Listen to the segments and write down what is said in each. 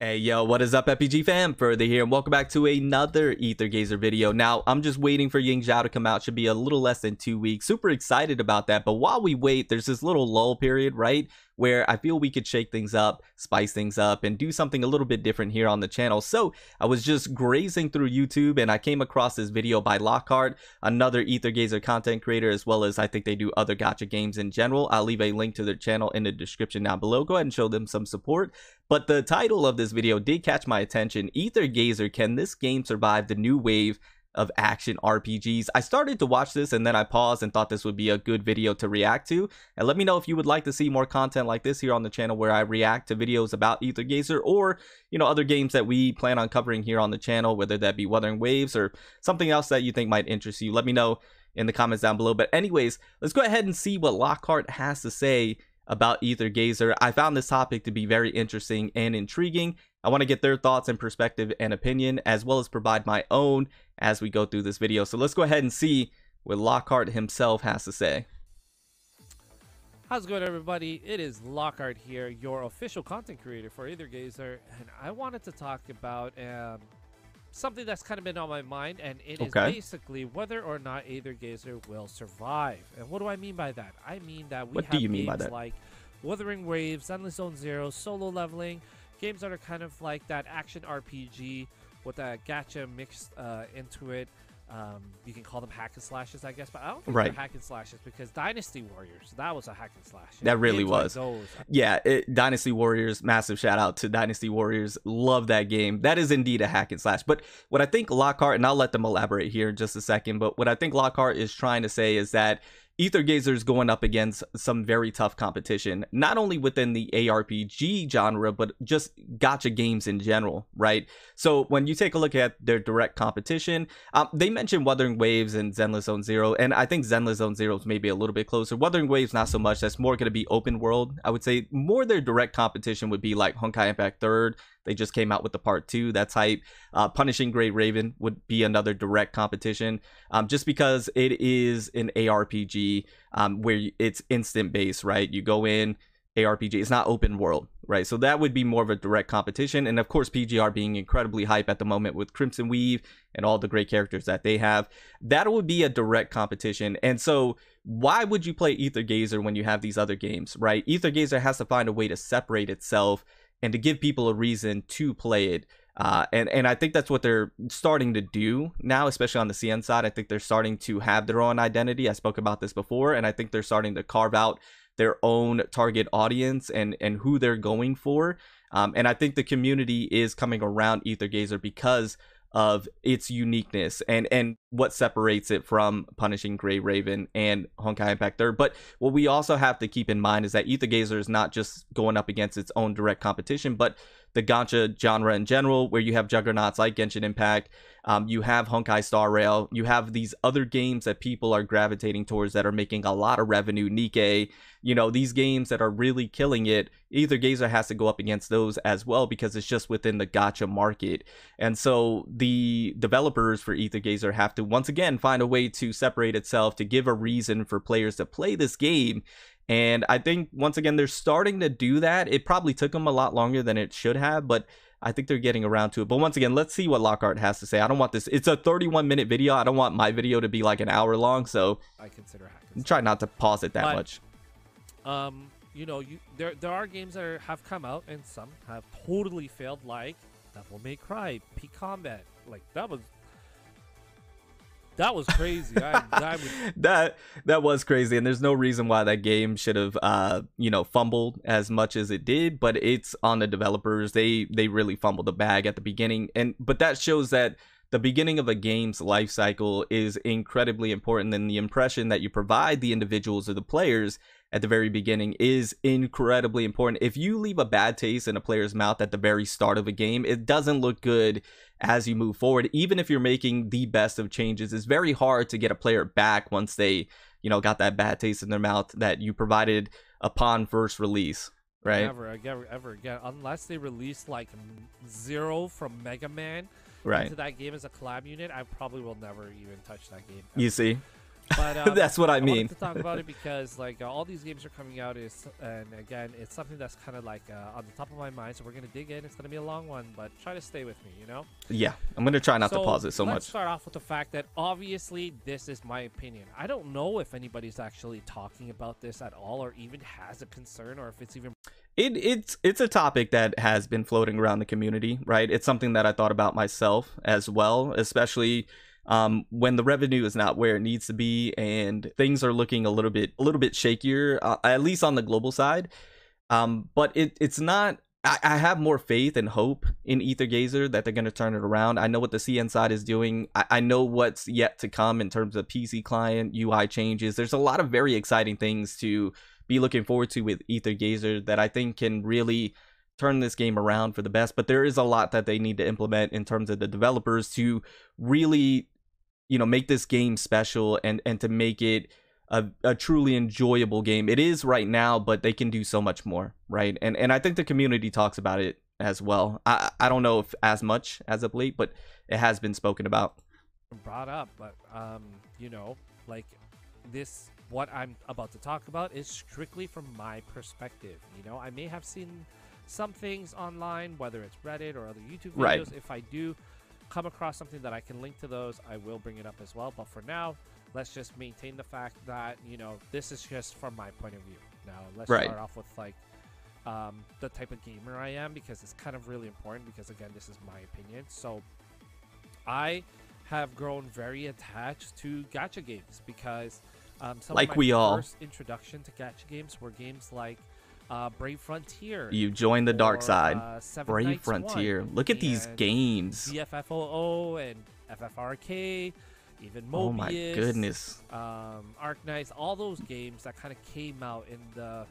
Hey yo, what is up RPG fam? Further here and welcome back to another Ether Gazer video. Now, I'm just waiting for Ying Zhao to come out. Should be a little less than 2 weeks. Super excited about that. But while we wait, there's this little lull period, right? Where I feel we could shake things up, spice things up, and do something a little bit different here on the channel. So I was just grazing through YouTube and I came across this video by Lockart, another Ether Gazer content creator, as well as I think they do other gacha games in general. I'll leave a link to their channel in the description down below. Go ahead and show them some support. But the title of this video did catch my attention. Ether Gazer, can this game survive the new wave of action RPGs? I started to watch this and then I paused and thought this would be a good video to react to. And let me know if you would like to see more content like this here on the channel where I react to videos about Ether Gazer or, you know, other games that we plan on covering here on the channel, whether that be Wuthering Waves or something else that you think might interest you. Let me know in the comments down below. But anyways, let's go ahead and see what Lockart has to say about Ether Gazer. I found this topic to be very interesting and intriguing. I want to get their thoughts and perspective and opinion, as well as provide my own as we go through this video. So let's go ahead and see what Lockart himself has to say. How's it going, everybody? It is Lockart here, your official content creator for Ether Gazer, and I wanted to talk about something that's kind of been on my mind, and it is basically whether or not Ether Gazer will survive. And what do I mean by that? I mean that we have games like Wuthering Waves, Endless Zone Zero, Solo Leveling, games that are kind of like that action RPG with a gacha mixed into it. You can call them hack and slashes, I guess, but I don't think they're hack and slashes because Dynasty Warriors, that was a hack and slash. That really was. Yeah, Dynasty Warriors, massive shout out to Dynasty Warriors. Love that game. That is indeed a hack and slash. But what I think Lockart, and I'll let them elaborate here in just a second, but what I think Lockart is trying to say is that Ether Gazer is going up against some very tough competition, not only within the ARPG genre, but just gacha games in general, right? So when you take a look at their direct competition, they mentioned Wuthering Waves and Zenless Zone Zero, and I think Zenless Zone Zero is maybe a little bit closer. Wuthering Waves, not so much. That's more going to be open world. I would say more their direct competition would be like Honkai Impact 3rd. They just came out with the part 2. That's hype. Punishing Gray Raven would be another direct competition, just because it is an ARPG where it's instant based, right? You go in, ARPG. It's not open world, right? So that would be more of a direct competition. And of course, PGR being incredibly hype at the moment with Crimson Weave and all the great characters that they have. That would be a direct competition. And so why would you play Ether Gazer when you have these other games, right? Ether Gazer has to find a way to separate itself and to give people a reason to play it. And I think that's what they're starting to do now, especially on the CN side. I think they're starting to have their own identity. I spoke about this before, and I think they're starting to carve out their own target audience and who they're going for. And I think the community is coming around Ether Gazer because of its uniqueness and what separates it from Punishing Gray Raven and Honkai Impact 3rd. But what we also have to keep in mind is that Ether Gazer is not just going up against its own direct competition, but the gacha genre in general, where you have juggernauts like Genshin Impact, you have Honkai Star Rail, you have these other games that people are gravitating towards that are making a lot of revenue, Nikkei, you know, these games that are really killing it. Ether Gazer has to go up against those as well because it's just within the gacha market. And so the developers for Ether Gazer have to once again find a way to separate itself, to give a reason for players to play this game. And I think once again they're starting to do that. It probably took them a lot longer than it should have, but I think they're getting around to it. But once again, let's see what Lockart has to say. I don't want this, it's a 31-minute video. I don't want my video to be like an hour long, so I consider try not to pause it that much. You know, there are games that have come out and some have totally failed, like Devil May Cry, Peak Combat. Like that was crazy. That was crazy, and there's no reason why that game should have you know, fumbled as much as it did, but it's on the developers. They really fumbled the bag at the beginning, but that shows that the beginning of a game's life cycle is incredibly important, and the impression that you provide the individuals or the players at the very beginning is incredibly important. If you leave a bad taste in a player's mouth at the very start of a game, it doesn't look good as you move forward. Even if you're making the best of changes, it's very hard to get a player back once they, you know, got that bad taste in their mouth that you provided upon first release, right? Never ever again, unless they release like Zero from Mega Man into that game as a collab unit. I probably will never even touch that game ever. You see? But That's what I mean. wanted to talk about it because like all these games are coming out, and again, it's something that's kind of like on the top of my mind. So we're gonna dig in. It's gonna be a long one, but try to stay with me. You know. Yeah, I'm gonna try not to pause it so let's much. start off with the fact that obviously this is my opinion. I don't know if anybody's actually talking about this at all, or even has a concern, or if it's even. It's a topic that has been floating around the community, right? It's something that I thought about myself as well, especially when the revenue is not where it needs to be and things are looking a little bit shakier, at least on the global side. But it's not. I have more faith and hope in AETHER that they're going to turn it around. I know what the CN side is doing. I know what's yet to come in terms of PC client UI changes. There's a lot of very exciting things to be looking forward to with AETHER that I think can really turn this game around for the best. But there is a lot that they need to implement in terms of the developers to really, you know, make this game special and to make it a truly enjoyable game. It is right now, but they can do so much more, right? And I think the community talks about it as well. I don't know if as much as of late, but it has been spoken about. Brought up, but you know, like this, what I'm about to talk about is strictly from my perspective. You know, I may have seen some things online, whether it's Reddit or other YouTube videos. Right. If I do come across something that I can link to those, I will bring it up as well. But for now, let's just maintain the fact that, you know, this is just from my point of view. Now, let's start off with like the type of gamer I am, because it's kind of really important, because again, this is my opinion. So I have grown very attached to gacha games because some like of we my all first introduction to gacha games were games like Brave Frontier. You joined the dark side. Brave Nights Frontier. 1, Look at these games. BFFOO and FFRK, even Mobius. Oh my goodness. Arknights, all those games that kind of came out in the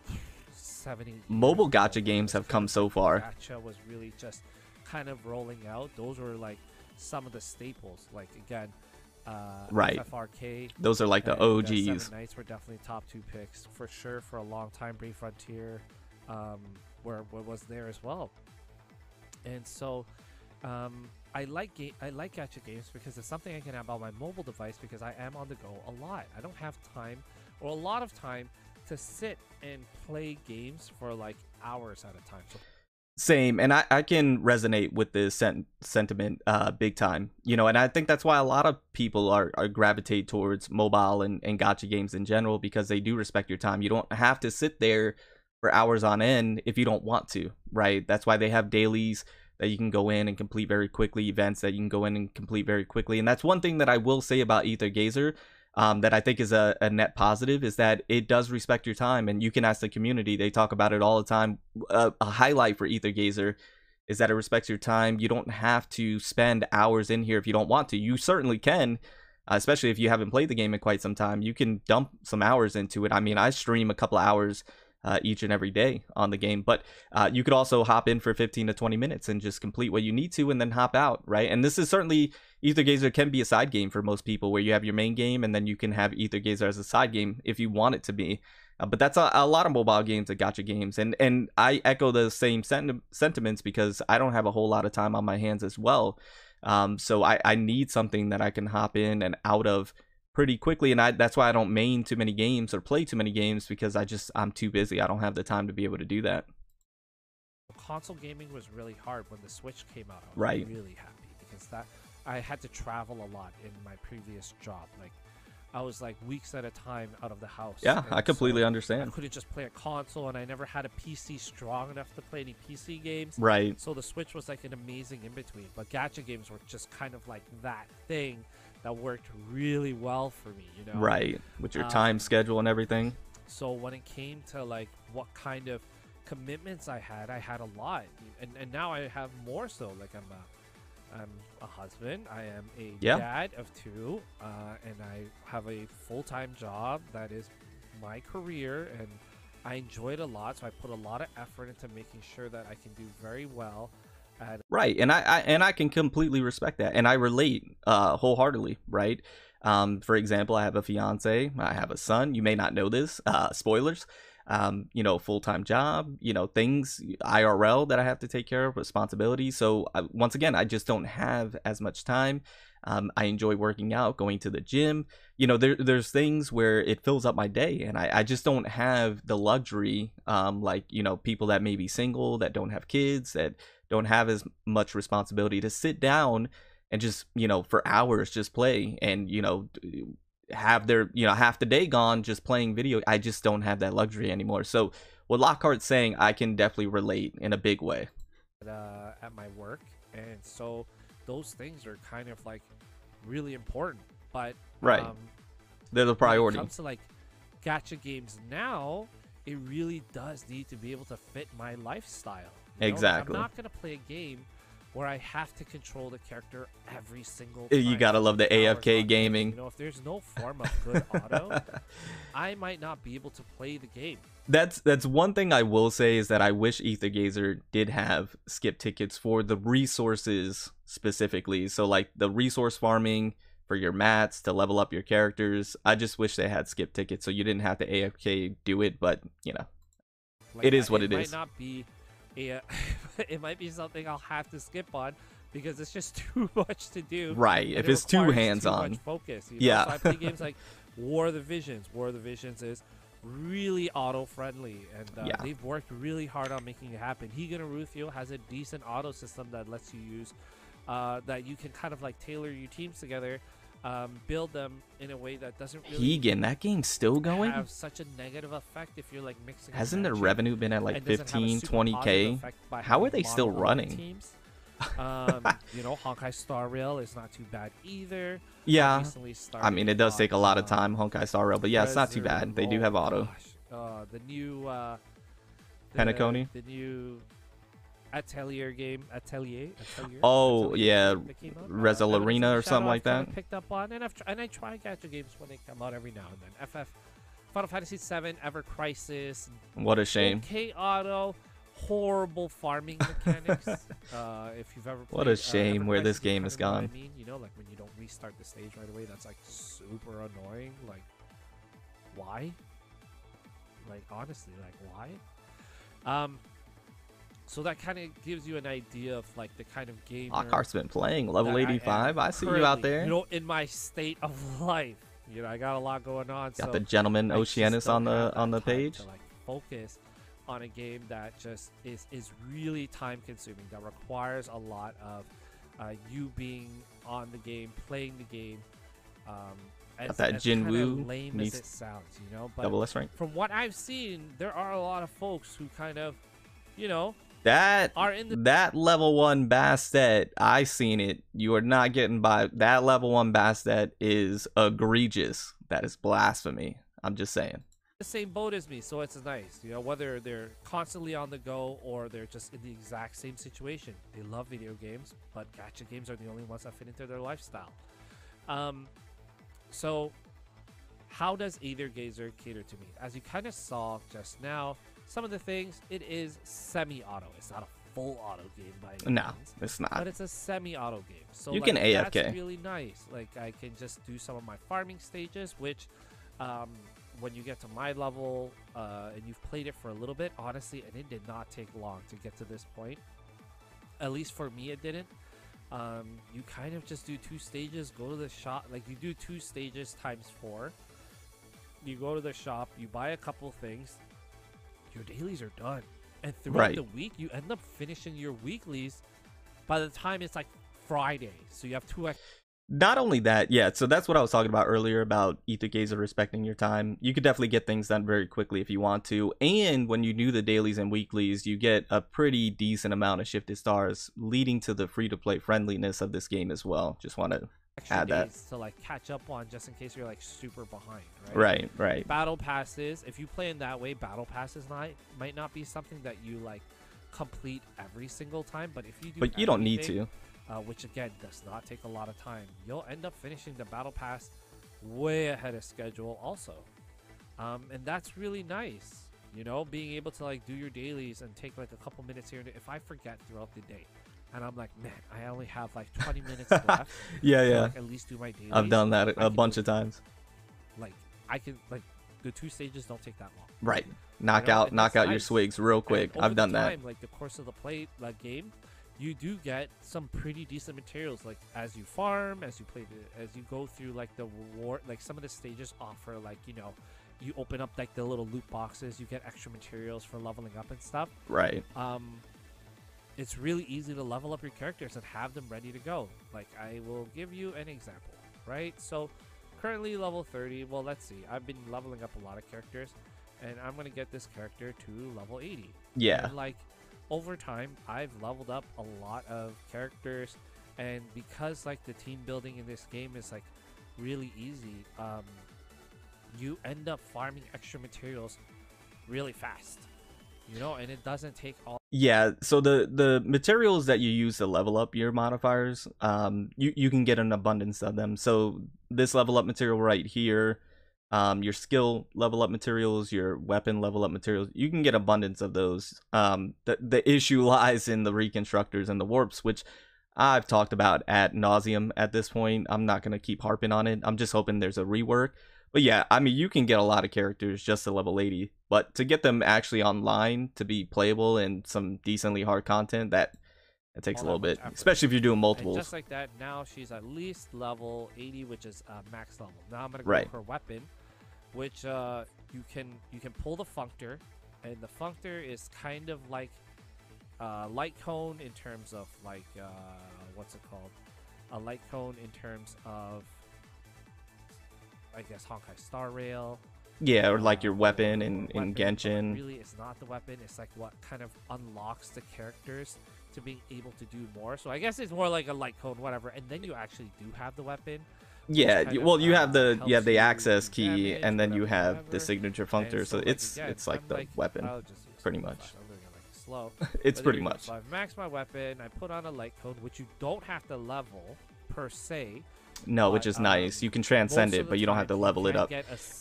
70s. Mobile gacha games have come so far. Gacha was really just kind of rolling out. Those were like some of the staples. Like again, right. FFRK. Those are like the OGs. Seven Knights were definitely top 2 picks for sure for a long time. Brave Frontier, where was there as well. And so, I like gacha games because it's something I can have on my mobile device, because I am on the go a lot. I don't have time or a lot of time to sit and play games for like hours at a time. So same, and I can resonate with this sentiment big time, you know, and I think that's why a lot of people are gravitate towards mobile and gacha games in general, because they do respect your time. You don't have to sit there for hours on end if you don't want to, right? That's why they have dailies that you can go in and complete very quickly, events that you can go in and complete very quickly. And that's one thing that I will say about AETHER that I think is a net positive, is that it does respect your time. And you can ask the community, they talk about it all the time. A highlight for AETHER is that it respects your time. You don't have to spend hours in here if you don't want to. You certainly can, especially if you haven't played the game in quite some time. You can dump some hours into it. I mean, I stream a couple of hours each and every day on the game, but you could also hop in for 15 to 20 minutes and just complete what you need to and then hop out, right? And this is certainly, AETHER can be a side game for most people, where you have your main game and then you can have AETHER as a side game if you want it to be. But that's a lot of mobile games are gacha games, and I echo the same sentiments, because I don't have a whole lot of time on my hands as well. So I need something that I can hop in and out of pretty quickly, and that's why I don't main too many games or play too many games, because I'm too busy. I don't have the time to be able to do that. console gaming was really hard when the Switch came out. I was Right. really happy, because that I had to travel a lot in my previous job. Like, I was like weeks at a time out of the house. Yeah, and I completely so understand. I couldn't just play a console, and I never had a PC strong enough to play any PC games. Right. So the Switch was like an amazing in between. But gacha games were just kind of like that thing that worked really well for me, you know? Right. With your time schedule and everything. So when it came to like what kind of commitments I had a lot, and now I have more so. Like I'm a husband, I am a dad of two, and I have a full-time job that is my career, and I enjoy it a lot. So I put a lot of effort into making sure that I can do very well at Right. And I can completely respect that, and I relate wholeheartedly. Right. For example, I have a fiance, I have a son. You may not know this, spoilers. you know, full-time job, you know, things IRL that I have to take care of, responsibilities. So once again, I just don't have as much time. I enjoy working out, going to the gym. You know, there's things where it fills up my day, and I just don't have the luxury, like, you know, people that may be single, that don't have kids, that don't have as much responsibility to sit down and just, you know, for hours just play and, you know, have their, you know, half the day gone just playing video. I just don't have that luxury anymore. So what Lockhart's saying, I can definitely relate in a big way. At my work, and so those things are kind of like really important, but Right. They're the priority. When it comes to like gacha games now, it really does need to be able to fit my lifestyle. You know? Exactly. Like, I'm not gonna play a game where I have to control the character every single You time. gotta love the AFK gaming. You know, if there's no form of good auto, I might not be able to play the game. That's one thing I will say, is that I wish AETHER did have skip tickets for the resources specifically. So like the resource farming for your mats to level up your characters. I just wish they had skip tickets so you didn't have to AFK do it, but you know, like, it is what it is. Might not be a it might be something I'll have to skip on because it's just too much to do. Right. If it's too hands-on. Too much focus. You know? Yeah. So I play games like War of the Visions. War of the Visions is really auto-friendly, and they've worked really hard on making it happen. Higan Arufio has a decent auto system that lets you use, that you can kind of like tailor your teams together, build them in a way that doesn't really Higan, that game's still going? have such a negative effect if you're like mixing. Hasn't their revenue been at like 15, 20K? How are they still running? Teams. You know, Honkai Star Rail is not too bad either. Yeah, I mean, it does take a lot of time, Honkai Star Rail, but yeah, it's not too GAZER, bad. They do have auto. The new Penacony? the new Atelier game, Atelier. Oh, Atelier yeah, that came out. Resel Arena or something like that. Picked up on, and I try gacha games when they come out every now and then. FF, Final Fantasy VII, Ever Crisis. What a shame. Okay, auto. Horrible farming mechanics. If you've ever played, What a shame Ever where Crisis, this game you is kind of know gone. what I mean, you know, like when you don't restart the stage right away, that's like super annoying. Like, why? Like, honestly, like why? So that kind of gives you an idea of like the kind of game. Lockhart's been playing level 85. I see you out there. You know, in my state of life, you know, I got a lot going on. Got so the gentleman I just Oceanus don't have on the that time page. to like focus on a game that just is really time consuming, that requires a lot of you being on the game, playing the game. Got that Jin Woo lame as it sounds, you know, but double S rank. from what I've seen, there are a lot of folks who kind of, you know, That are in the that level 1 Bastet, I seen it. You are not getting by. That level 1 Bastet is egregious. That is blasphemy. I'm just saying. the same boat as me, so it's nice, you know, whether they're constantly on the go or they're just in the exact same situation. They love video games, but gacha games are the only ones that fit into their lifestyle. So how does AETHER cater to me? As you kind of saw just now, some of the things, it is semi-auto. It's not a full auto game by any No, means, it's but not. it's a semi-auto game. So You like, can AFK. That's really nice. Like I can just do some of my farming stages, which when you get to my level and you've played it for a little bit, honestly, and it did not take long to get to this point. At least for me, it didn't. You kind of just do 2 stages, go to the shop, like you do 2 stages times 4. You go to the shop, you buy a couple things, your dailies are done. And throughout the week, you end up finishing your weeklies by the time it's like Friday. So you have 2 extra. Not only that, yeah, so that's what I was talking about earlier about AETHER respecting your time. You could definitely get things done very quickly if you want to. And when you do the dailies and weeklies, you get a pretty decent amount of shifted stars, leading to the free-to-play friendliness of this game as well. Just want to add that. To like catch up on just in case you're like super behind, right? Right, right. Battle passes, if you play in that way, battle passes might not be something that you like complete every single time, but if you do, but you don't need to. Which again does not take a lot of time, you'll end up finishing the battle pass way ahead of schedule also, and that's really nice, you know, being able to like do your dailies and take like a couple minutes here and there. If I forget throughout the day and I'm like, man, I only have like 20 minutes left, yeah, to, like, at least do my dailies. I've done that a bunch of times. Like I can like the 2 stages don't take that long. Right. Knock out your nice. swigs real quick. I've done that. Like the course of the game, you do get some pretty decent materials. Like as you farm, as you play, as you go through like the war, like some of the stages offer like, you know, you open up like the little loot boxes, you get extra materials for leveling up and stuff. Right. It's really easy to level up your characters and have them ready to go. Like I will give you an example, right? So currently level 30. Well, let's see. I've been leveling up a lot of characters, and I'm gonna get this character to level 80. Yeah. And, like over time, I've leveled up a lot of characters, and because like the team building in this game is like really easy, you end up farming extra materials really fast, you know, and it doesn't take all. Yeah, so the materials that you use to level up your modifiers, you can get an abundance of them. So this level up material right here, your skill level up materials, your weapon level up materials, you can get abundance of those. The issue lies in the reconstructors and the warps, which I've talked about ad nauseum at this point. I'm not gonna keep harping on it. I'm just hoping there's a rework. But yeah, I mean, you can get a lot of characters just to level 80, but to get them actually online to be playable and some decently hard content, that takes a little bit, especially if you're doing multiples. And just like that, now she's at least level 80, which is max level. Now I'm gonna go for her weapon, which you can pull the functor, and the functor is kind of like light cone in terms of like what's it called? A light cone in terms of, I guess, Honkai Star Rail. Yeah, or like your weapon in Genshin. Really, it's not the weapon. It's like what kind of unlocks the characters to being able to do more. So I guess it's more like a light code, whatever. And then you actually do have the weapon. Yeah, well, you have the access key, and then you have the signature functor. So it's like the weapon, pretty much. Slow. It's pretty much. So I've maxed my weapon. I put on a light code, which you don't have to level per se. No, which is nice. You can transcend it, but you don't have to level it up.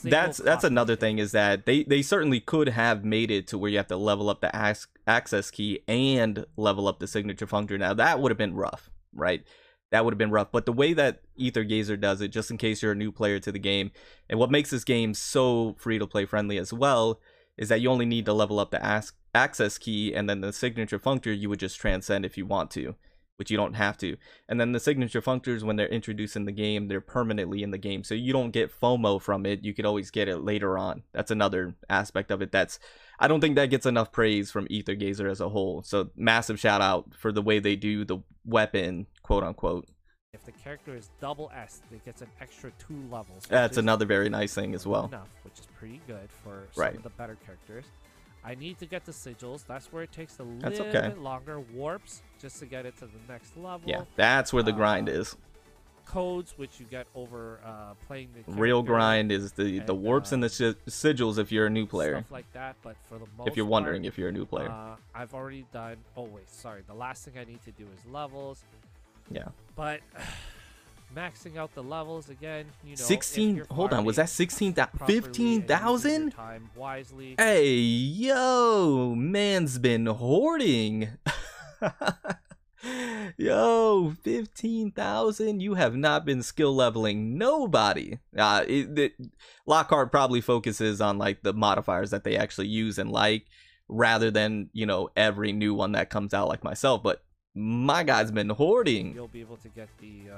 That's another thing, is that they certainly could have made it to where you have to level up the access key and level up the signature functor. Now that would have been rough, right? That would have been rough. But the way that Aether GAZER does it, just in case you're a new player to the game, and what makes this game so free to play friendly as well, is that you only need to level up the access key, and then the signature functor you would just transcend if you want to, which you don't have to. And then the signature functors, when they're introduced in the game, they're permanently in the game, so you don't get FOMO from it. You could always get it later on. That's another aspect of it I don't think that gets enough praise from Aether GAZER as a whole. So massive shout out for the way they do the weapon, quote unquote. If the character is double S, it gets an extra 2 levels. That's another very nice thing as well. Enough, which is pretty good for some of the better characters. I need to get the sigils. That's where it takes a little bit longer. Warps, just to get it to the next level. Yeah, that's where the grind is. Codes, which you get over playing the character. Real grind is the warps and the sigils if you're a new player. Stuff like that, but for the most if you're wondering if you're a new player. I've already done... Oh, wait, sorry. The last thing I need to do is levels. Yeah. But... maxing out the levels again, you know. 16. Hold on, was that 16,000? 15,000? Time wisely. Hey, yo, man's been hoarding. Yo, 15,000. You have not been skill leveling nobody. Lockart probably focuses on like the modifiers that they actually use and like, rather than, you know, every new one that comes out like myself. But my guy's been hoarding. You'll be able to get the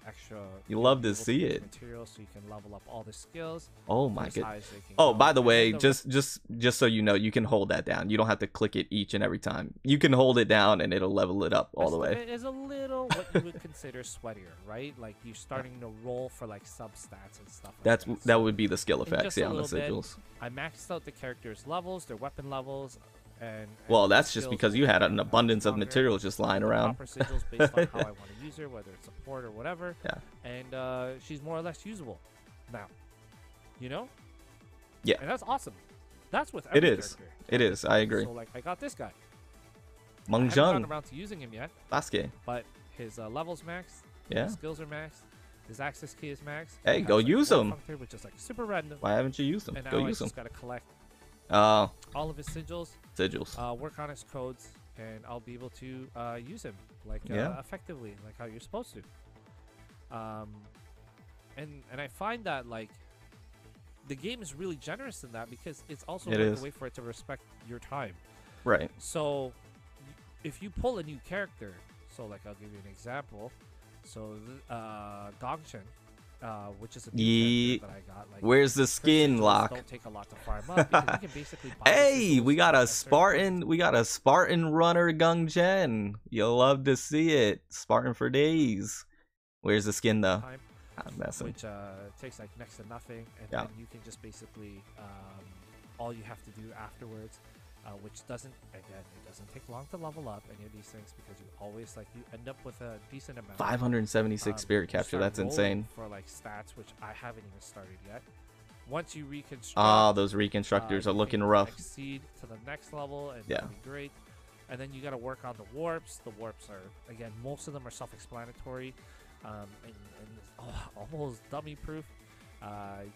extra. You love to see it. Material, so you can level up all the skills. Oh my goodness. Oh, by the way, just so you know, you can hold that down. You don't have to click it each and every time. You can hold it down and it'll level it up all the way. It is a little what you would consider sweatier, right? Like you're starting to roll for like substats and stuff. Like that would be the skill effects, yeah, on the sigils. I maxed out the characters' levels, their weapon levels. Well, that's just because you had an abundance of materials just lying around. Proper sigils based on how I want to use her, whether it's support or whatever. Yeah. And she's more or less usable now. You know? Yeah. And that's awesome. That's with every character. It is. I agree. So like, I got this guy. Meng I haven't gotten around to using him yet. Last game. But his levels maxed. Yeah. His skills are maxed. His access key is maxed. Hey, go use him. Which is like super random. Why haven't you used him? And now go use him. I just gotta collect all of his sigils. Work on his codes, and I'll be able to use him like effectively, like how you're supposed to. And I find that like the game is really generous in that because it's also It like is. a way for it to respect your time. Right. So if you pull a new character, so like I'll give you an example. So Gongchen, which is a new character that I got. Like, where's the skin lock? don't take a lot to farm up because you can basically buy the Hey, sigils we got a at certain Spartan. points. We got a Spartan runner Gungjen. You'll love to see it. Spartan for days. Where's the skin though? Time, I'm messing. which takes like next to nothing, and Yeah. then you can just basically all you have to do afterwards, which doesn't it doesn't take long to level up any of these things because you always like you end up with a decent amount. 576 spirit You capture. start That's rolling insane. for like stats, which I haven't even started yet. Once you reconstruct, Ah, those reconstructors are you looking can rough. Exceed to the next level, and Yeah. that'll be great. And then you got to work on the warps. The warps are, again, most of them are self-explanatory, and almost dummy-proof. I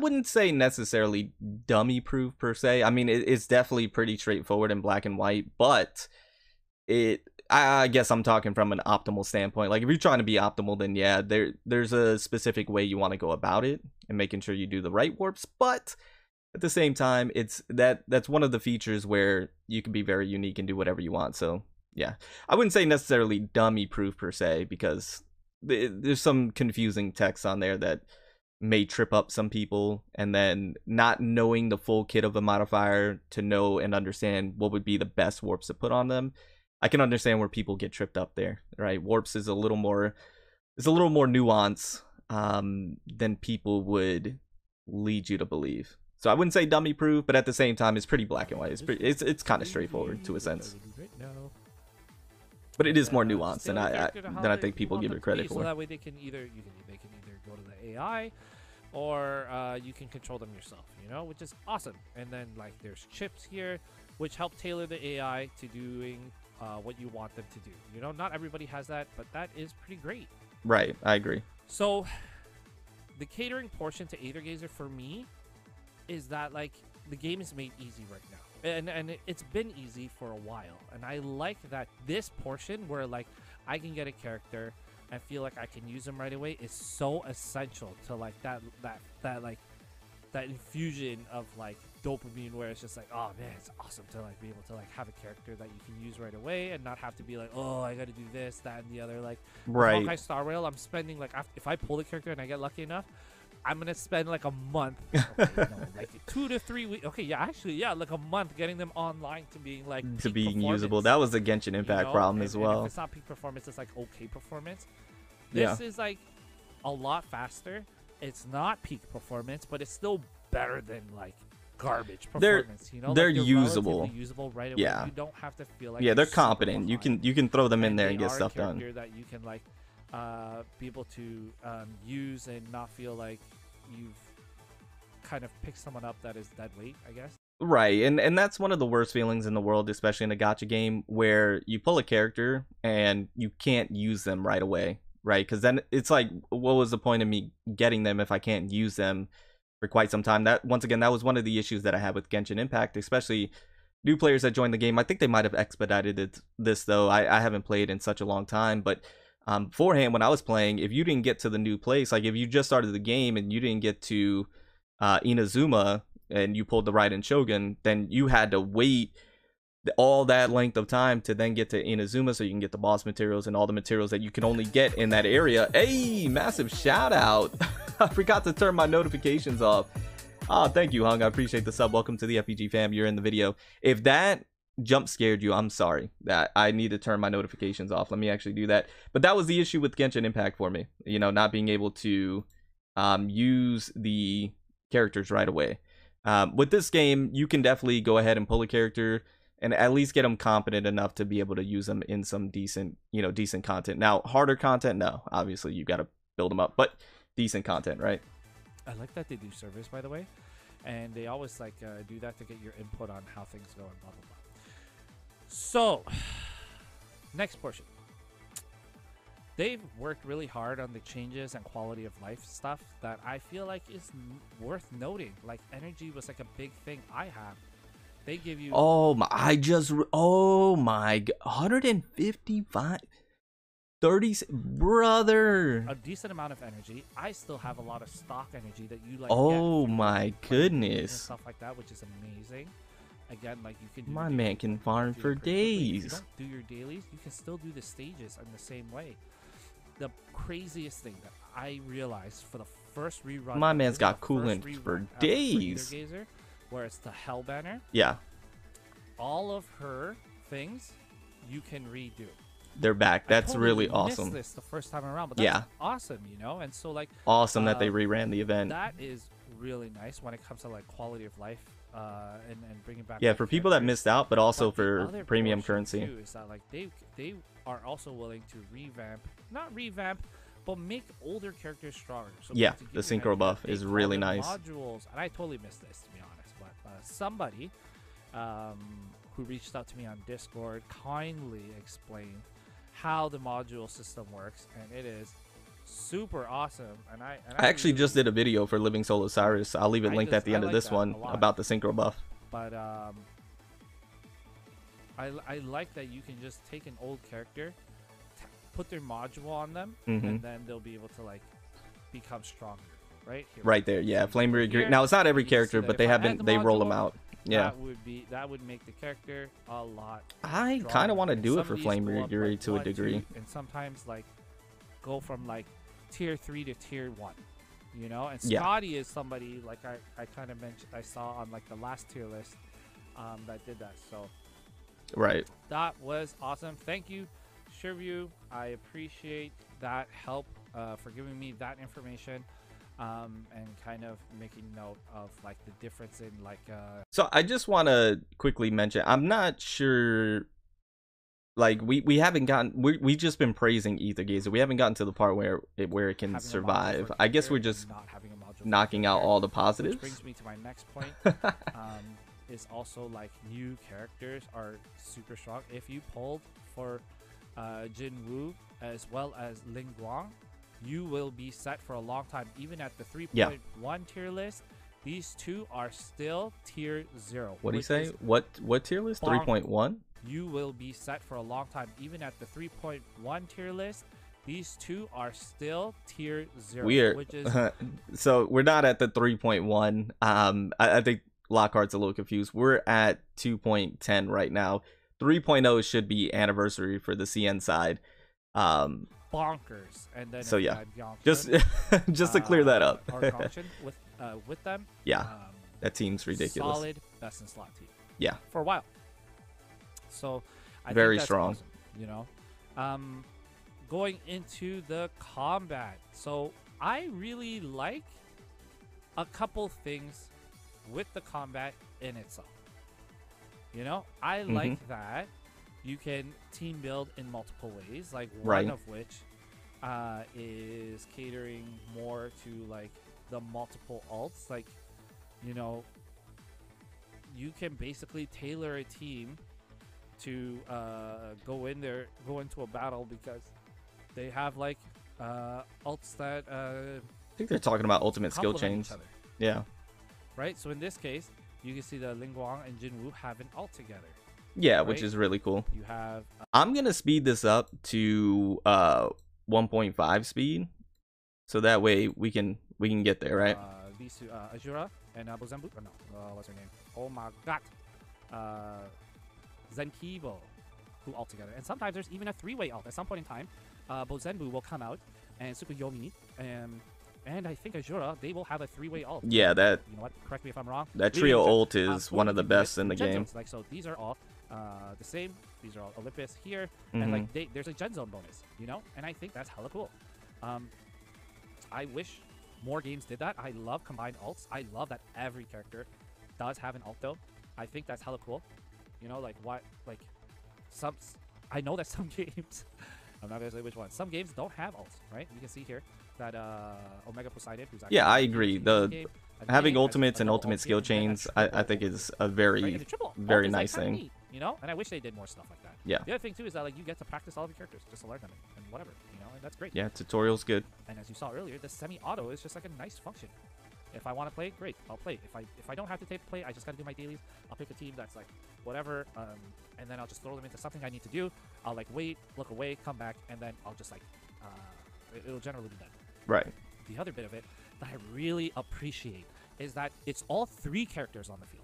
wouldn't say necessarily dummy proof per se. I mean, it's definitely pretty straightforward in black and white, but I guess I'm talking from an optimal standpoint. Like if you're trying to be optimal, then yeah, there's a specific way you want to go about it and making sure you do the right warps. But at the same time, that's one of the features where you can be very unique and do whatever you want. So yeah, I wouldn't say necessarily dummy proof per se because there's some confusing text on there that may trip up some people, and then not knowing the full kit of a modifier to know and understand what would be the best warps to put on them. I can understand where people get tripped up there, right? Warps is a little more nuance than people would lead you to believe. So I wouldn't say dummy proof, but at the same time, it's pretty black and white. It's kind of straightforward to a sense. But it is more nuanced than I think people give it credit for. So that way they can either go to the AI, or you can control them yourself. Which is awesome. And then like there's chips here, which help tailor the AI to doing what you want them to do. Not everybody has that, but that is pretty great. Right, I agree. So the catering portion to Aether GAZER for me is that like the game is made easy right now. And it's been easy for a while, and I like that this portion where like I can get a character and feel like I can use them right away is so essential to like that infusion of like dopamine, where it's just like, oh man, it's awesome to like be able to like have a character that you can use right away and not have to be like, oh, I gotta do this, that, and the other. Like right, Honkai Star Rail, I'm spending like if I pull the character and I get lucky enough, I'm gonna spend like a month, like 2 to 3 weeks. Okay, yeah, actually, yeah, like a month getting them online to being like to being usable. performance. That was the Genshin Impact problem as well. And if it's not peak performance, it's like okay performance. This is like a lot faster. It's not peak performance, but it's still better than like garbage performance. They're like usable. Usable right away. Yeah. You don't have to feel like they're competent. You can throw them in there and get stuff done. That you can like be able to use and not feel like you've kind of picked someone up that is dead weight, I guess. Right, and that's one of the worst feelings in the world, especially in a gacha game, where you pull a character and you can't use them right away, right? Because then it's like, what was the point of me getting them if I can't use them for quite some time? That, once again, that was one of the issues that I had with Genshin Impact, especially new players that joined the game. I think they might have expedited this, though. I haven't played in such a long time, but beforehand, when I was playing, if you didn't get to the new place, like if you just started the game and you didn't get to Inazuma and you pulled the Raiden Shogun, then you had to wait all that length of time to then get to Inazuma so you can get the boss materials and all the materials that you can only get in that area. Hey, massive shout out. I forgot to turn my notifications off. Thank you, Hung. I appreciate the sub. Welcome to the FPG fam. You're in the video. If that jump scared you, I'm sorry. That I need to turn my notifications off. Let me actually do that. But that was the issue with Genshin Impact for me. Not being able to use the characters right away. With this game, you can definitely go ahead and pull a character and at least get them competent enough to be able to use them in some decent content. Now, harder content, no. Obviously, you got to build them up, but decent content, right? I like that they do surveys, by the way, and they always like do that to get your input on how things go and blah blah blah. So, next portion. They've worked really hard on the changes and quality of life stuff that I feel like is worth noting. Like energy was like a big thing I have. They give you. Oh my! Oh my! 155. 30, brother. A decent amount of energy. I still have a lot of stock energy that you like. Oh get my and goodness. stuff like that, which is amazing. Again, like you can. Do My man can farm for days. If you don't do your dailies, you can still do the stages in the same way. The craziest thing that I realized for the first rerun. My man's got coolant for days. GAZER, where it's the Hell Banner. Yeah. All of her things you can redo. They're back. That's totally really missed awesome. This the first time around, but that's awesome, you know. And so like awesome that they reran the event. That is really nice when it comes to like quality of life and bringing back. Yeah, for people that missed out, but also for premium currency. Too, is that like they are also willing to not revamp, but make older characters stronger. So yeah, the synchro buff is really nice. Modules, and I totally missed this, to be honest. But somebody who reached out to me on Discord kindly explained how the module system works, and it is super awesome. And I actually just did a video for Living Soul Osiris. I'll leave it linked at the end of this one about the synchro buff. But I like that you can just take an old character, put their module on them, and then they'll be able to like become stronger. Right here, right there. Yeah, Flame Regree. Now it's not every character, but they roll them out. Yeah, that would make the character a lot. I kind of want to do it for Flame Regree to a degree, and sometimes like go from like tier 3 to tier 1, you know. And Scotty is somebody like I kind of mentioned, I saw on like the last tier list that did that. So right, that was awesome. Thank you, Sherview. I appreciate that help for giving me that information. And kind of making note of like the difference in like so I just want to quickly mention, I'm not sure, like we haven't gotten, we've just been praising Aether GAZER. We haven't gotten to the part where it can survive. I guess we're just knocking out all the positives. Which brings me to my next point. Is also like new characters are super strong. If you pulled for Jin Woo as well as Ling Guang, you will be set for a long time. Even at the 3.1 tier list, these two are still tier 0. What do you say? What tier list? 3.1? You will be set for a long time. Even at the 3.1 tier list, these two are still tier 0. Weird. Which is so we're not at the 3.1. I think Lockhart's a little confused. We're at 2.10 right now. 3.0 should be anniversary for the CN side. Bonkers. And then so yeah, just to clear that up. with them, yeah, that team's ridiculous. Solid best in slot team. Yeah, for a while. So I very think that's strong. Awesome, you know, going into the combat. So I really like a couple things with the combat in itself. You know, I like that you can team build in multiple ways, like one of which is catering more to like the multiple ults. Like, you know, you can basically tailor a team to go into a battle because they have like ults that I think they're talking about ultimate skill chains. Yeah. Right. So in this case, you can see that Ling Guang and Jin Woo have an ult together. Yeah, right? Which is really cool. You have. I'm gonna speed this up to 1.5 speed, so that way we can get there, right? These two, Azura and Bozembu. Oh, no, what's her name? Oh my God, Zenkibo, who ult together. And sometimes there's even a 3-way ult. At some point in time, Bozenbu will come out, and Tsukuyomi, and I think Azura, they will have a 3-way ult. Yeah, that. You know what? Correct me if I'm wrong. That trio ult is one of the best in the game. Like, so these are all the same. These are all Olympus here, and like there's a gen zone bonus, you know, and I think that's hella cool. I wish more games did that. I love combined ults. I love that every character does have an ult though. I think that's hella cool. You know, like what, like some. I know that some games. I'm not gonna say which one. Some games don't have ults, right? You can see here that Omega Poseidon, who's actually I agree. Having ultimates and ultimate skill chains, I think is a very nice thing. Neat, you know, and I wish they did more stuff like that. Yeah. The other thing too is that like you get to practice all of your characters just to learn them and whatever, you know, and that's great. Yeah, tutorial's good. And as you saw earlier, the semi-auto is just like a nice function. If I want to play, great, I'll play. If I don't have to play, I just gotta do my dailies. I'll pick a team that's like whatever, and then I'll just throw them into something I need to do. I'll like wait, look away, come back, and then I'll just like it'll generally be done. Right. The other bit of it that I really appreciate is that it's all 3 characters on the field.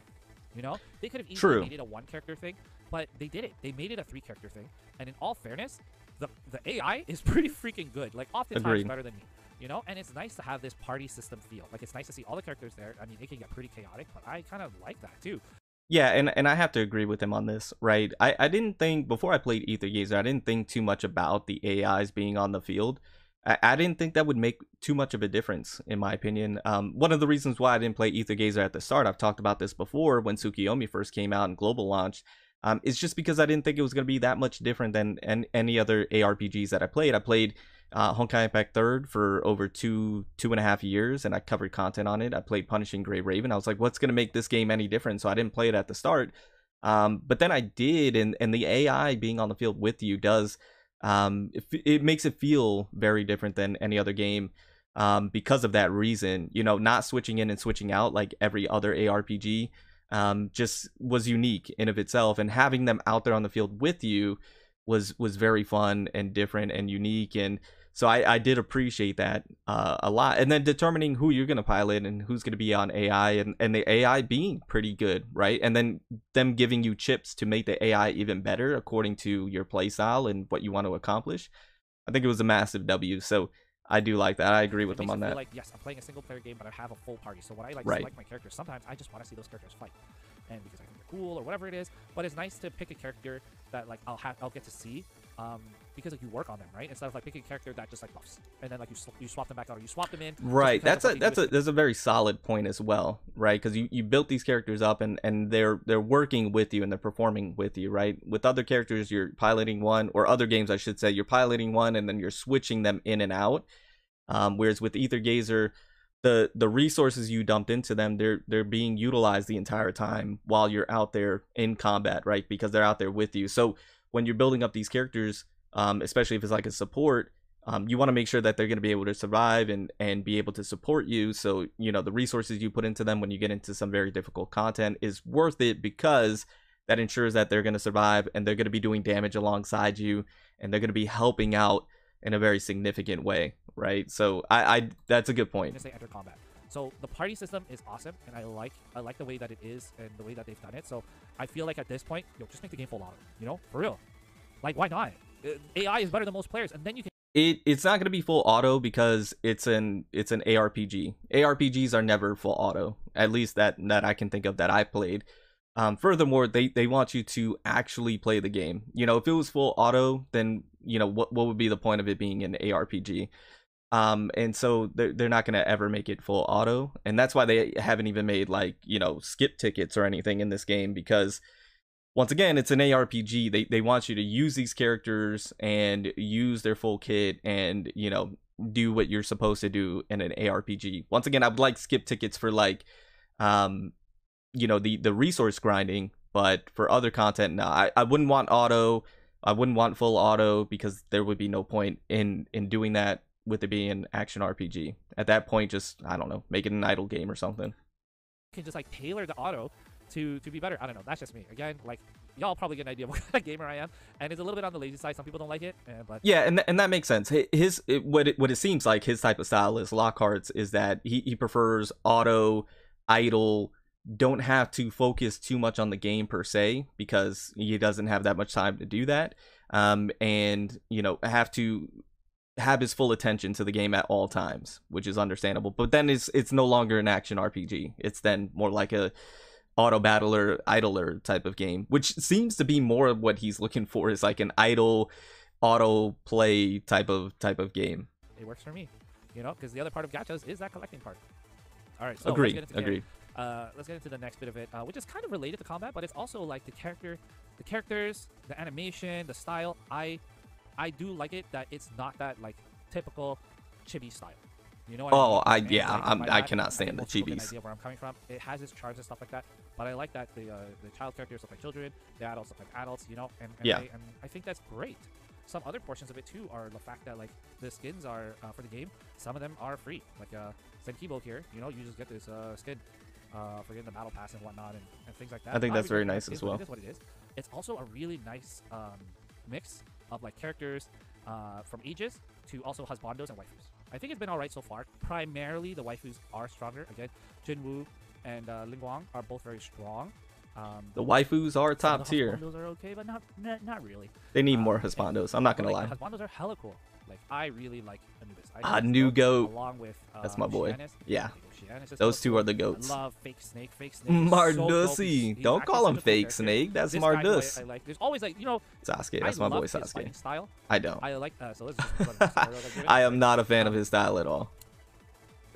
You know, they could have easily made it a 1 character thing, but they did it. They made it a 3 character thing. And in all fairness, the AI is pretty freaking good. Like oftentimes better than me. You know, and it's nice to have this party system feel. Like it's nice to see all the characters there. I mean, it can get pretty chaotic, but I kind of like that too. Yeah, and I have to agree with him on this, right? I didn't think, before I played Aether Gazer, I didn't think too much about the AIs being on the field. I didn't think that would make too much of a difference, in my opinion. One of the reasons why I didn't play Aether Gazer at the start, I've talked about this before when Tsukiyomi first came out and global launch, is just because I didn't think it was going to be that much different than any other ARPGs that I played. I played Honkai Impact 3rd for over two and a half years, and I covered content on it. I played Punishing Grey Raven. I was like, what's going to make this game any different? So I didn't play it at the start. But then I did, and the AI being on the field with you does, it makes it feel very different than any other game, because of that reason. You know, not switching in and switching out like every other ARPG just was unique in of itself, and having them out there on the field with you was very fun and different and unique. And so I did appreciate that a lot. And then determining who you're going to pilot and who's going to be on AI, and the AI being pretty good, right? And then them giving you chips to make the AI even better according to your playstyle and what you want to accomplish. I think it was a massive W. So I do like that. I agree with them on that. Like, yes, I'm playing a single player game, but I have a full party. So when I like select my characters, sometimes I just want to see those characters fight, and because I think they're cool or whatever it is. But it's nice to pick a character that like I'll get to see, because like you work on them, right? Instead of like picking a character that just like buffs, and then like you swap them back out, or you swap them in. Right. That's a very solid point as well, right? Because you built these characters up, and they're working with you and they're performing with you, right? With other characters, you're piloting one, or other games I should say, you're piloting one and then you're switching them in and out. Whereas with Aether Gazer, the resources you dumped into them, they're being utilized the entire time while you're out there in combat, right? Because they're out there with you. So when you're building up these characters, especially if it's like a support, you want to make sure that they're going to be able to survive and be able to support you. So, you know, the resources you put into them when you get into some very difficult content is worth it, because that ensures that they're going to survive and they're going to be doing damage alongside you, and they're going to be helping out in a very significant way, right? So I that's a good point. Just say enter combat. So the party system is awesome, and I like the way that it is and the way that they've done it. So I feel like at this point, just make the game full auto, you know, for real. Like, why not? AI is better than most players, and then you can. It's not going to be full auto because it's an ARPG. ARPGs are never full auto, at least that I can think of that I played. Furthermore, they want you to actually play the game. You know, if it was full auto, then, you know, what would be the point of it being an ARPG? And so they're not going to ever make it full auto. And that's why they haven't even made, like, you know, skip tickets or anything in this game, because once again, it's an ARPG. They want you to use these characters and use their full kit and, you know, do what you're supposed to do in an ARPG. Once again, I would like skip tickets for, like, you know, the resource grinding, but for other content, no, I wouldn't want auto. I wouldn't want full auto, because there would be no point in doing that with it being an action RPG. At that point, just, I don't know, make it an idle game or something. You can just like tailor the auto to be better. I don't know. That's just me. Again, like, y'all probably get an idea of what kind of gamer I am, and it's a little bit on the lazy side. Some people don't like it, but yeah, and that makes sense. What it seems like his type of style is, Lockhart's, is that he prefers auto, idle. Don't have to focus too much on the game per se, because he doesn't have that much time to do that, and, you know, have to have his full attention to the game at all times, which is understandable. But then it's no longer an action RPG. It's then more like a auto battler, idler type of game, which seems to be more of what he's looking for, is like an idle auto play type of game. It works for me, you know, because the other part of gachas is that collecting part. All right, so agreed. Let's get into the next bit of it, which is kind of related to combat, but it's also like the characters, the animation, the style. I do like it that it's not that like typical chibi style. You know what I mean? I cannot stand the chibis. Idea where I'm coming from. It has its charms and stuff like that, but I like that the child characters look like children, the adults look like adults. You know, and I think that's great. Some other portions of it too are the fact that like the skins are for the game. Some of them are free, like Senkibo here. You know, you just get this skin for getting the battle pass and whatnot and things like that. I think that's very nice as well. It is what it is. It's also a really nice mix of like characters from ages to also husbandos and waifus. I think it's been alright so far. Primarily, the waifus are stronger. Again, Jinwoo and Ling Guang are both very strong. The waifus are top the tier. husbandos are okay, but not really. They need more husbandos. I'm not gonna lie. The husbandos are hella cool. Like I really like Anubis. New goat. Along with that's my boy. Shianis. Yeah. Shianis those two are the goats. I love Fake Snake. Fake Snake. Mardusi. So don't call him Fake Snake. That's Mardus. I like. There's always like Sasuke. That's my boy Sasuke. Style. I don't. I like. So let's just I am not a fan of his style at all.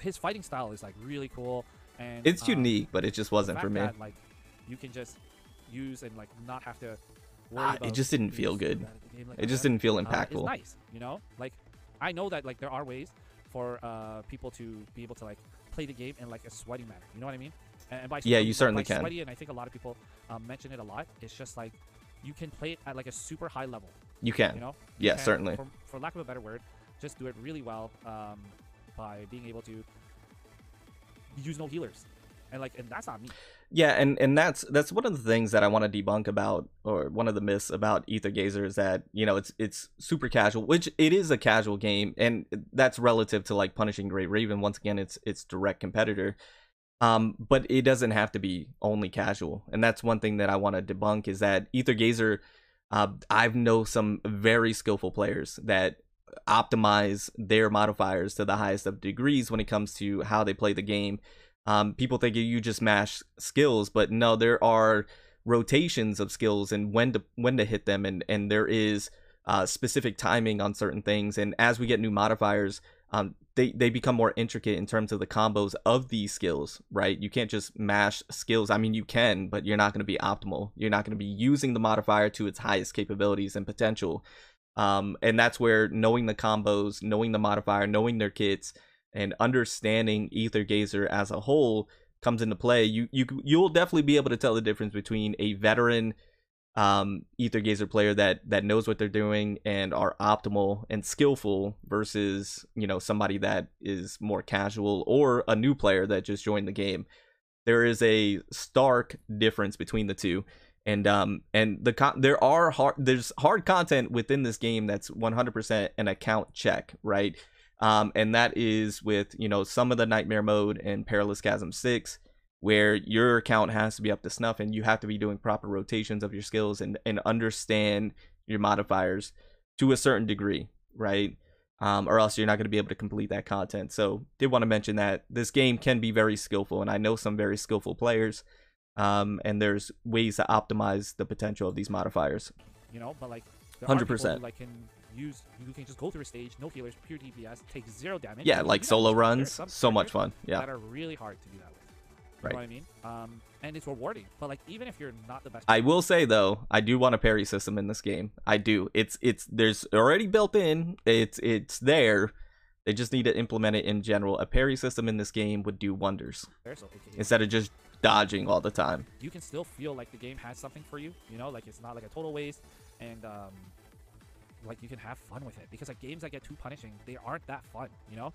His fighting style is like really cool, and it's unique, but it just wasn't for me. That, like, you can just use and like not have to worry about it just didn't feel good. It just didn't feel impactful. It's nice, you know. Like I know that like there are ways for people to be able to like play the game in like a sweaty manner. You know what I mean? And by yeah, you certainly can. Sweaty, and I think a lot of people mention it a lot. It's just like you can play it at like a super high level. You can. You know? Yeah, certainly. For lack of a better word, just do it really well by being able to use no healers. And that's not me. Yeah, and that's one of the things that I want to debunk about, or one of the myths about Aether Gazer, is that, you know, it's super casual, which it is a casual game, and that's relative to like Punishing Great Raven. Once again, it's direct competitor. But it doesn't have to be only casual, and that's one thing that I want to debunk, is that Aether Gazer, I've know some very skillful players that optimize their modifiers to the highest of degrees when it comes to how they play the game. People think you just mash skills, but no, there are rotations of skills and when to hit them, and there is specific timing on certain things. And as we get new modifiers, they become more intricate in terms of the combos of these skills, right? You can't just mash skills. I mean, you can, but you're not going to be optimal. You're not going to be using the modifier to its highest capabilities and potential. And that's where knowing the combos, knowing the modifier, knowing their kits, and understanding Aether Gazer as a whole comes into play. You'll definitely be able to tell the difference between a veteran Aether Gazer player that knows what they're doing and are optimal and skillful versus, you know, somebody that is more casual or a new player that just joined the game. There is a stark difference between the two. And there's hard content within this game that's 100% an account check, right? And that is with, you know, some of the Nightmare Mode and Perilous Chasm 6, where your account has to be up to snuff and you have to be doing proper rotations of your skills and understand your modifiers to a certain degree, right? Or else you're not going to be able to complete that content. So did want to mention that this game can be very skillful, and I know some very skillful players, and there's ways to optimize the potential of these modifiers. You know, but like 100%. You can just go through a stage, no healers, pure DPS, take 0 damage. Yeah, like solo runs, so much fun. Yeah, that are really hard to do that with. Right. You know what I mean? And it's rewarding. But like, even if you're not the best, I will say though, I do want a parry system in this game. I do. It's there's already built in. It's there. They just need to implement it in general. A parry system in this game would do wonders. Instead of just dodging all the time. You can still feel like the game has something for you. You know, like it's not like a total waste, and like you can have fun with it, because like games that get too punishing, they aren't that fun, you know.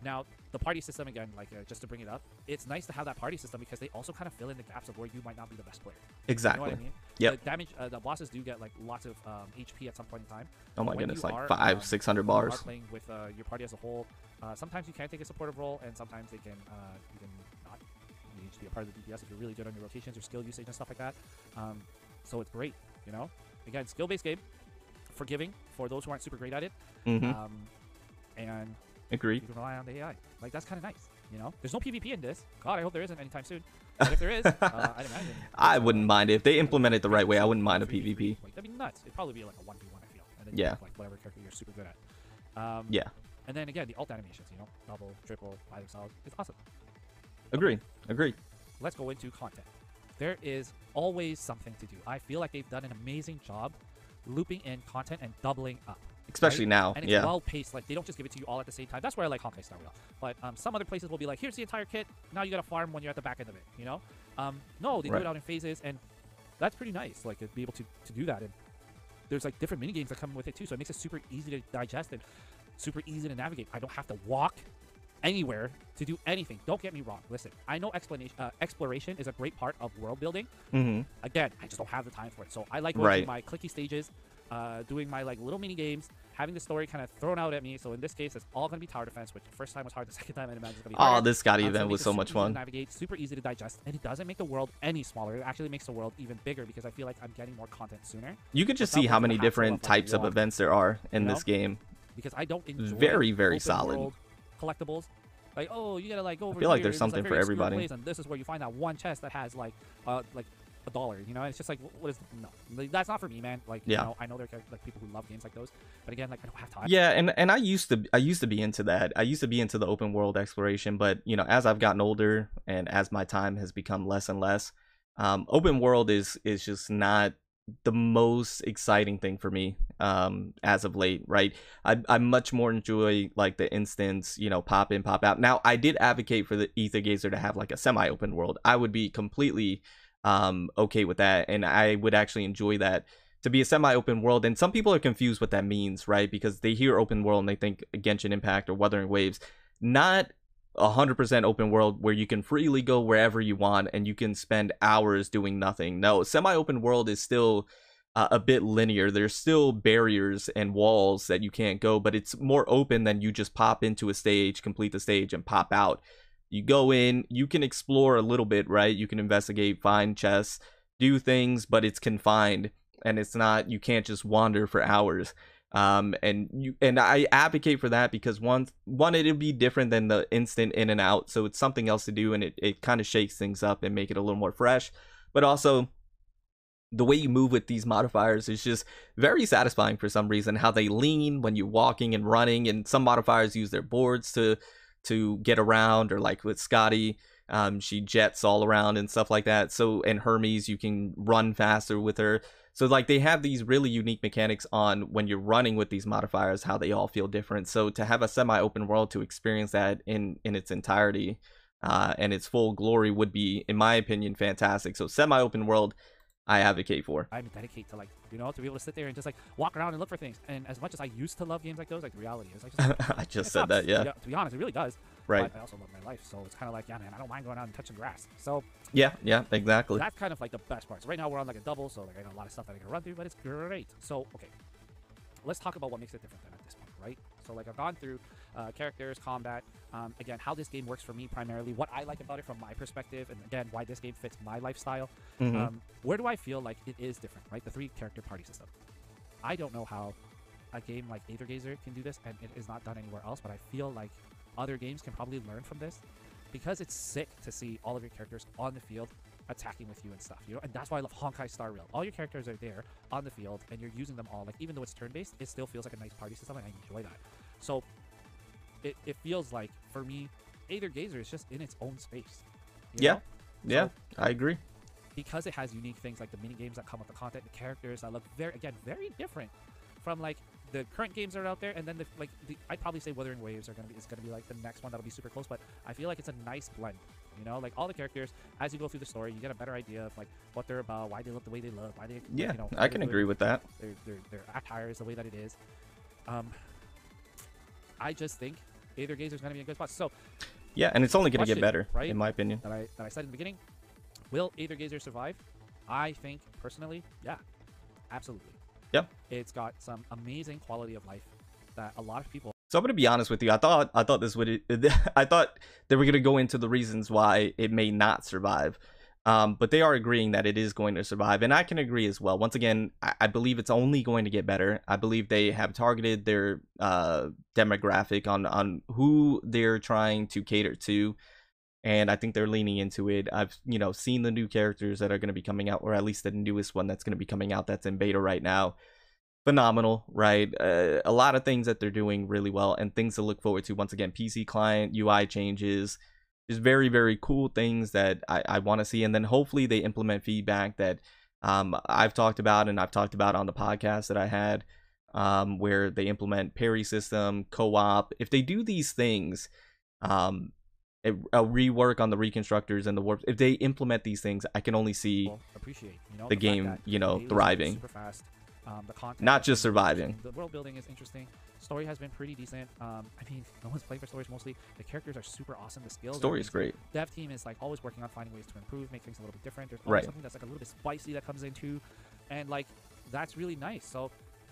Now the party system, again, like just to bring it up, it's nice to have that party system because they also kind of fill in the gaps of where you might not be the best player. Exactly. You know what I mean? Yep. The damage, the bosses do get like lots of HP at some point in time. Oh my goodness, like 500-600 bars. When you are playing with your party as a whole, sometimes you can take a supportive role, and sometimes they can you can not. You need to be a part of the DPS if you're really good on your rotations, your skill usage, and stuff like that. So it's great, you know. Again, skill-based game. Forgiving for those who aren't super great at it, and agreed. You can rely on the AI. Like that's kind of nice, you know. There's no PvP in this. God, I hope there isn't anytime soon. But if there is, I'd imagine. I wouldn't mind it if they implement it the right way. I wouldn't mind a PvP. Like, that'd be nuts. It'd probably be like a 1v1, I feel. And then yeah. Have, like whatever character you're super good at. Yeah. And then again, the ult animations, you know, double, triple, by themselves. It's awesome. Agreed. Agreed. Let's go into content. There is always something to do. I feel like they've done an amazing job looping in content and doubling up, especially now. And it's well paced. Like they don't just give it to you all at the same time. That's where I like Honkai Star Rail. But some other places will be like, here's the entire kit. Now you gotta farm when you're at the back end of it. You know? No, they do it out in phases, and that's pretty nice. Like to be able to do that. And there's like different mini games that come with it too, so it makes it super easy to digest and super easy to navigate. I don't have to walk anywhere to do anything. Don't get me wrong. Listen, I know exploration is a great part of world building. Again, I just don't have the time for it. So I like going through my clicky stages, doing my like little mini games, having the story kind of thrown out at me. So in this case, it's all going to be tower defense, which the first time was hard, the second time I imagine it's going to be harder. Oh, this Scotty So event it was makes so it much super easy to fun. navigate, super easy to digest, and it doesn't make the world any smaller. It actually makes the world even bigger because I feel like I'm getting more content sooner. You could just without see how making the many hassle different of, like, types of walking, events there are in you know? this game. Because I don't enjoy Very, very open solid. world collectibles. Like, oh, you gotta like go over feel like here, there's and something like for very obscure everybody. place, and this is where you find that one chest that has like $1, you know. And it's just like, what is no? Like, that's not for me, man. Like, Yeah. you know, I know there are like people who love games like those, but again, like I don't have time. Yeah, and I used to be into that. I used to be into the open world exploration, but you know, as I've gotten older and as my time has become less and less, open world is just not the most exciting thing for me as of late, right? I much more enjoy like the instance, you know, pop in, pop out. Now, I did advocate for the Aether Gazer to have like a semi-open world. I would be completely okay with that, and I would actually enjoy that to be a semi-open world. And some people are confused what that means, right? Because they hear open world and they think Genshin Impact or Wuthering Waves. Not 100% open world where you can freely go wherever you want and you can spend hours doing nothing. No, semi-open world is still a bit linear. There's still barriers and walls that you can't go, but it's more open than you just pop into a stage, complete the stage, and pop out. You go in, you can explore a little bit, right? You can investigate, find chests, do things, but it's confined, and it's not, you can't just wander for hours. And I advocate for that because one it'll be different than the instant in and out, so it's something else to do, and it kind of shakes things up and make it a little more fresh. But also, the way you move with these modifiers is just very satisfying for some reason. How they lean when you're walking and running, and some modifiers use their boards to get around, or like with Scotty, she jets all around and stuff like that. So, and Hermes, you can run faster with her. So like they have these really unique mechanics on when you're running with these modifiers, how they all feel different. So to have a semi-open world to experience that in its entirety and its full glory would be, in my opinion, fantastic. So semi-open world, I advocate for. I'm dedicated to, like, you know, to be able to sit there and just like walk around and look for things. And as much as I used to love games like those, like the reality is, I just said that, yeah. To be honest, it really does. Right. But I also love my life, so it's kind of like, yeah, man, I don't mind going out and touching grass. So yeah, exactly. that's kind of like the best part. So right now we're on like a double, so like I got a lot of stuff that I can run through, but it's great. So okay, let's talk about what makes it different then at this point, right? So like I've gone through characters, combat, again, how this game works for me primarily, what I like about it from my perspective, and again, why this game fits my lifestyle. Where do I feel like it is different, right? The 3-character party system. I don't know how a game like Aether Gazer can do this, and it is not done anywhere else, but I feel like other games can probably learn from this, because it's sick to see all of your characters on the field attacking with you and stuff, you know. And that's why I love Honkai Star Rail. All your characters are there on the field and you're using them all. Like, even though it's turn-based, it still feels like a nice party system, and I enjoy that. So it feels like, for me, Aether Gazer is just in its own space. Yeah, so, I agree. Because it has unique things like the mini games that come with the content, the characters that look very different from like the current games that are out there, and then I'd probably say Wuthering Waves is gonna be like the next one that'll be super close. But I feel like it's a nice blend, you know, like all the characters, as you go through the story, you get a better idea of like what they're about, why they look the way they look, why they, yeah, you know, I can agree with that. Their attire is the way that it is. I just think Aether Gazer is gonna be a good spot. So yeah, and it's only gonna get better, right, in my opinion. That I said in the beginning. Will Aether Gazer survive? I think personally, yeah, absolutely. Yep. It's got some amazing quality of life that a lot of people. So I'm gonna be honest with you. I thought this would. I thought they were gonna go into the reasons why it may not survive, but they are agreeing that it is going to survive, and I can agree as well. Once again, I believe it's only going to get better. I believe they have targeted their demographic on who they're trying to cater to, and I think they're leaning into it. I've seen the new characters that are going to be coming out, or at least the newest one that's going to be coming out that's in beta right now. Phenomenal, right? A lot of things that they're doing really well, and things to look forward to. Once again, PC client, UI changes, just very, very cool things that I want to see. And then hopefully they implement feedback that I've talked about, and I've talked about on the podcast that I had, where they implement parry system, co-op. If they do these things, a rework on the reconstructors and the warps, if they implement these things, I can only see appreciate, the game, thriving. Super fast. The content, not just surviving. The world building is interesting. Story has been pretty decent. I mean, no one's playing for stories mostly. The characters are super awesome. The skills. Story is great. Dev team is like always working on finding ways to improve, make things a little bit different. There's always something that's like a little bit spicy that comes into, and like that's really nice. So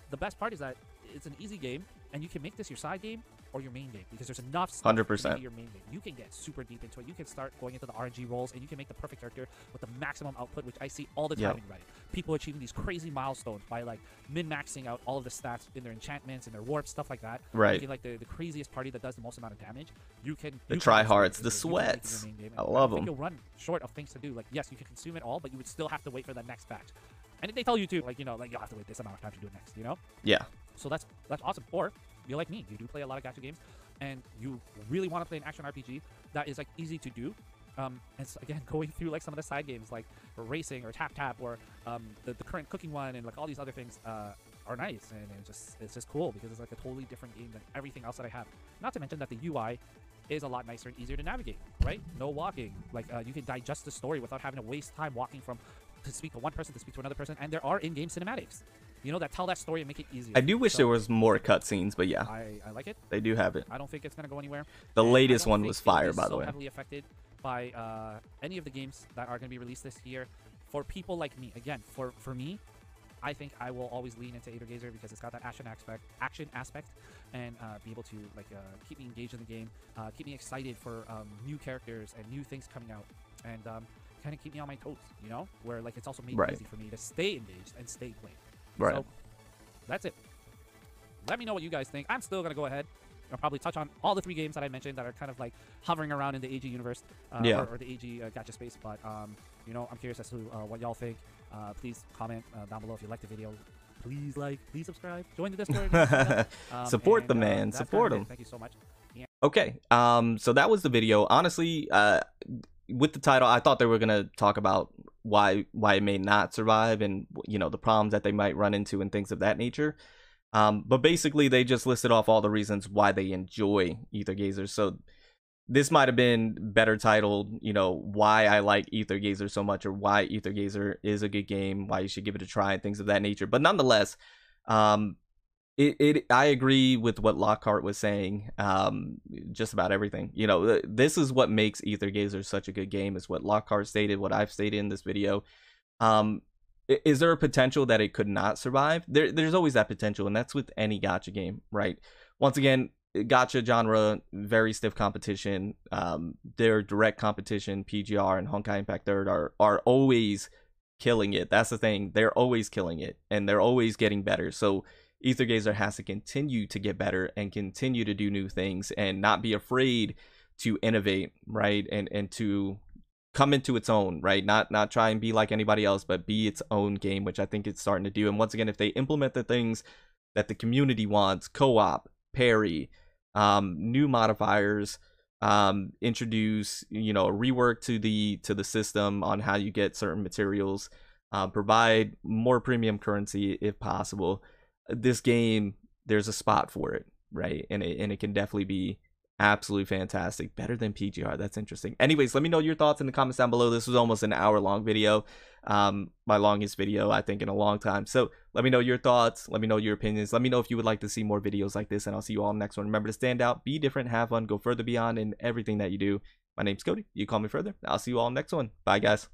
the best part is that it's an easy game, and you can make this your side game or your main game because there's enough stuff 100%. to be your main game. You can get super deep into it. You can start going into the RNG roles, and you can make the perfect character with the maximum output, which I see all the time in Reddit. People achieving these crazy milestones by like min-maxing out all of the stats in their enchantments and their warps, stuff like that. Right. Making like the craziest party that does the most amount of damage. You can the tryhards, the sweats. I love them. You'll run short of things to do. Like yes, you can consume it all, but you would still have to wait for the next patch. And they tell you too, like like you'll have to wait this amount of time to do it next. Yeah. So that's awesome. Or you're like me, you do play a lot of gacha games, and you really want to play an action RPG that is like easy to do. And so, again, going through like some of the side games like racing or tap tap or the current cooking one and like all these other things are nice, and it's just cool because it's like a totally different game than everything else that I have. Not to mention that the UI is a lot nicer and easier to navigate, right? No walking. Like you can digest the story without having to waste time walking from to speak to one person to speak to another person, and there are in-game cinematics, that tell that story and make it easier. I do wish there was more cutscenes, but yeah, I like it. They do have it. I don't think it's gonna go anywhere. The latest one was fire, by the way. Heavily affected by any of the games that are gonna be released this year. For people like me, again, for me, I think I will always lean into AETHER because it's got that action aspect, and be able to like keep me engaged in the game, keep me excited for new characters and new things coming out, and kind of keep me on my toes, where like it's also made it easy for me to stay engaged and stay playing. Right. So that's it. Let me know what you guys think. I'm still gonna go ahead. I'll probably touch on all the 3 games that I mentioned that are kind of like hovering around in the AG universe, or the AG gacha space. But I'm curious as to what y'all think. Please comment down below if you liked the video. Please please subscribe, join the Discord. Support the man. Support him. Thank you so much. Yeah. Okay. So that was the video. Honestly, with the title, I thought they were gonna talk about why it may not survive and the problems that they might run into and things of that nature. But basically, they just listed off all the reasons why they enjoy AETHER. So this might have been better titled, why I like AETHER so much, or why AETHER is a good game, why you should give it a try, and things of that nature. But nonetheless, I agree with what Lockart was saying, just about everything. This is what makes AETHER such a good game, is what Lockart stated, what I've stated in this video. Is there a potential that it could not survive? There's always that potential, and that's with any gacha game, right? Once again, gacha genre, very stiff competition. Their direct competition, PGR and Honkai Impact Third, are always killing it. That's the thing. They're always killing it, and they're always getting better. So AETHER has to continue to get better and continue to do new things and not be afraid to innovate, right? And to come into its own, right? Not try and be like anybody else, but be its own game, which I think it's starting to do. And once again, if they implement the things that the community wants, co-op, parry, new modifiers, introduce a rework to the system on how you get certain materials, provide more premium currency if possible, this game, there's a spot for it, right? And it can definitely be absolutely fantastic, better than PGR. That's interesting. Anyways, let me know your thoughts in the comments down below. This was almost an hour-long video, my longest video I think in a long time. So let me know your thoughts, let me know your opinions, let me know if you would like to see more videos like this, and I'll see you all in the next one. Remember to stand out, be different, have fun, go further beyond in everything that you do. My name's Cody, you call me further. I'll see you all in the next one. Bye guys.